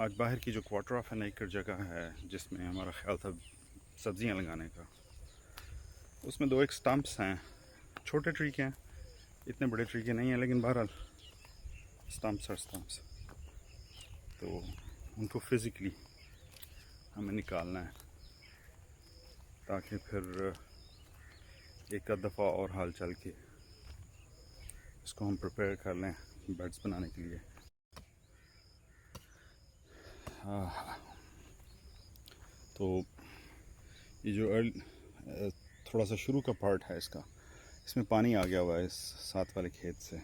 आज बाहर की जो क्वार्टर ऑफ एन एकड़ जगह है जिसमें हमारा ख्याल था सब्जियां लगाने का, उसमें दो एक स्टम्प्स हैं, छोटे ट्री के हैं, इतने बड़े ट्री के नहीं हैं, लेकिन बहरहाल स्टम्प्स और स्टम्प्स, तो उनको फिज़िकली हमें निकालना है ताकि फिर एक आध दफ़ा और हाल चल के इसको हम प्रिपेयर कर लें बेड्स बनाने के लिए। तो ये जो थोड़ा सा शुरू का पार्ट है इसका, इसमें पानी आ गया हुआ है इस साथ वाले खेत से,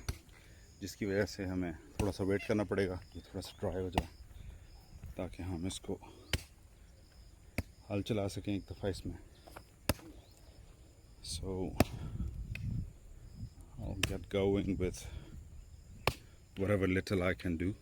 जिसकी वजह से हमें थोड़ा सा वेट करना पड़ेगा ये थोड़ा सा ड्राई हो जाए ताकि हम इसको हल चला सकें एक दफ़ा इसमें। So I'll get going with whatever little I can do.